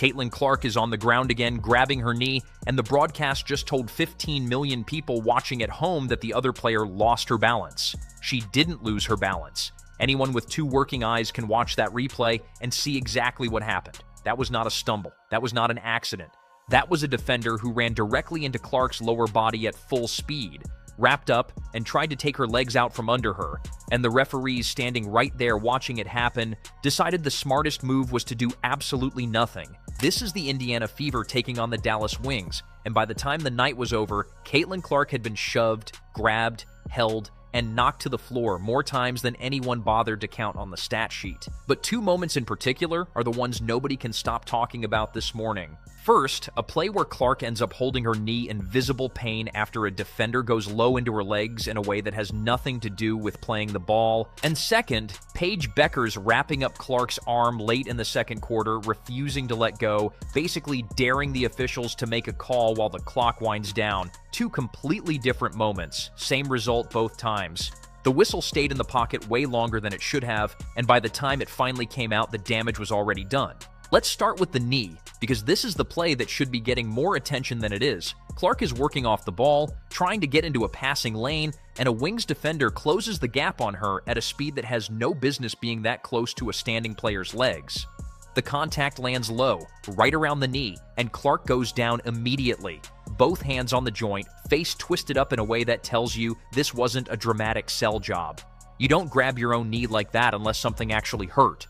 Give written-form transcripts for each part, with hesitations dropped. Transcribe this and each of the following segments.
Caitlin Clark is on the ground again, grabbing her knee, and the broadcast just told 15 million people watching at home that the other player lost her balance. She didn't lose her balance. Anyone with two working eyes can watch that replay and see exactly what happened. That was not a stumble. That was not an accident. That was a defender who ran directly into Clark's lower body at full speed, wrapped up, and tried to take her legs out from under her, and the referees standing right there watching it happen decided the smartest move was to do absolutely nothing. This is the Indiana Fever taking on the Dallas Wings, and by the time the night was over, Caitlin Clark had been shoved, grabbed, held, and knocked to the floor more times than anyone bothered to count on the stat sheet. But two moments in particular are the ones nobody can stop talking about this morning. First, a play where Clark ends up holding her knee in visible pain after a defender goes low into her legs in a way that has nothing to do with playing the ball. And second, Paige Bueckers wrapping up Clark's arm late in the second quarter, refusing to let go, basically daring the officials to make a call while the clock winds down. Two completely different moments, same result both times. The whistle stayed in the pocket way longer than it should have, and by the time it finally came out, the damage was already done. Let's start with the knee, because this is the play that should be getting more attention than it is. Clark is working off the ball, trying to get into a passing lane, and a Wings defender closes the gap on her at a speed that has no business being that close to a standing player's legs. The contact lands low, right around the knee, and Clark goes down immediately. Both hands on the joint, face twisted up in a way that tells you this wasn't a dramatic sell job. You don't grab your own knee like that unless something actually hurt.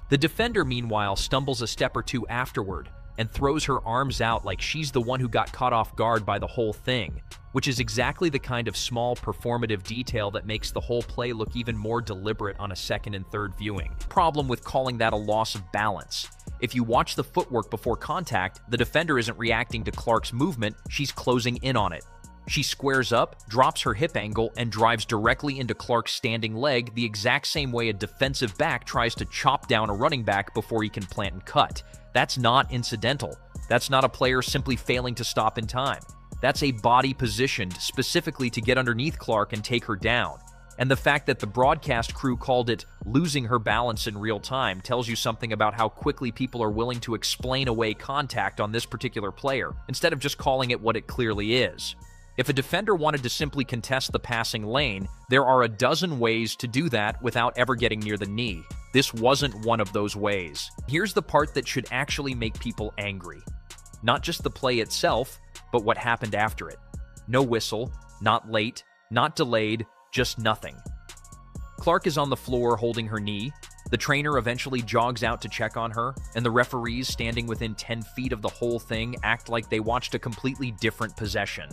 The defender, meanwhile, stumbles a step or two afterward and throws her arms out like she's the one who got caught off guard by the whole thing, which is exactly the kind of small performative detail that makes the whole play look even more deliberate on a second and third viewing. Problem with calling that a loss of balance. If you watch the footwork before contact, the defender isn't reacting to Clark's movement, she's closing in on it. She squares up, drops her hip angle, and drives directly into Clark's standing leg the exact same way a defensive back tries to chop down a running back before he can plant and cut. That's not incidental. That's not a player simply failing to stop in time. That's a body positioned specifically to get underneath Clark and take her down. And the fact that the broadcast crew called it losing her balance in real time tells you something about how quickly people are willing to explain away contact on this particular player, instead of just calling it what it clearly is. If a defender wanted to simply contest the passing lane, there are a dozen ways to do that without ever getting near the knee. This wasn't one of those ways. Here's the part that should actually make people angry. Not just the play itself, but what happened after it. No whistle, not late, not delayed, just nothing. Clark is on the floor holding her knee. The trainer eventually jogs out to check on her, and the referees standing within 10 feet of the whole thing act like they watched a completely different possession.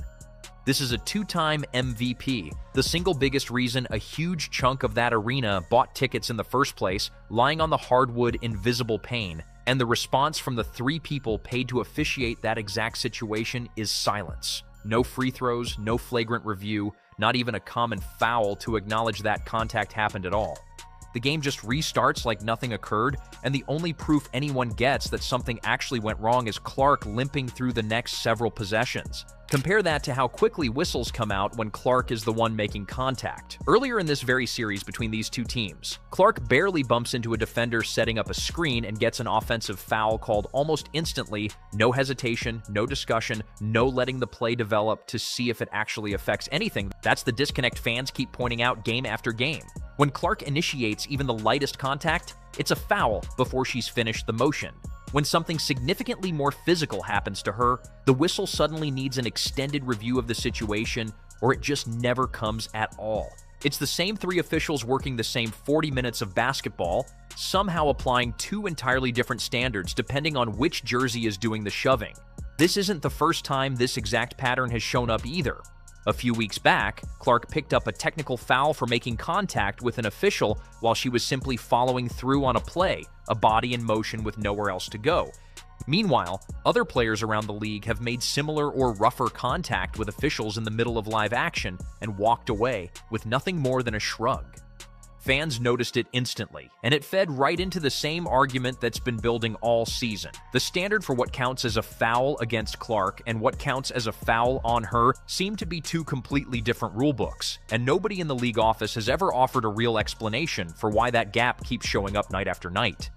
This is a two-time MVP, the single biggest reason a huge chunk of that arena bought tickets in the first place, lying on the hardwood in visible pain, and the response from the three people paid to officiate that exact situation is silence. No free throws, no flagrant review, not even a common foul to acknowledge that contact happened at all. The game just restarts like nothing occurred, and the only proof anyone gets that something actually went wrong is Clark limping through the next several possessions. Compare that to how quickly whistles come out when Clark is the one making contact. Earlier in this very series between these two teams, Clark barely bumps into a defender setting up a screen and gets an offensive foul called almost instantly, no hesitation, no discussion, no letting the play develop to see if it actually affects anything. That's the disconnect fans keep pointing out game after game. When Clark initiates even the lightest contact, it's a foul before she's finished the motion. When something significantly more physical happens to her, the whistle suddenly needs an extended review of the situation, or it just never comes at all. It's the same three officials working the same 40 minutes of basketball, somehow applying two entirely different standards depending on which jersey is doing the shoving. This isn't the first time this exact pattern has shown up either. A few weeks back, Clark picked up a technical foul for making contact with an official while she was simply following through on a play, a body in motion with nowhere else to go. Meanwhile, other players around the league have made similar or rougher contact with officials in the middle of live action and walked away with nothing more than a shrug. Fans noticed it instantly, and it fed right into the same argument that's been building all season. The standard for what counts as a foul against Clark and what counts as a foul on her seem to be two completely different rulebooks, and nobody in the league office has ever offered a real explanation for why that gap keeps showing up night after night.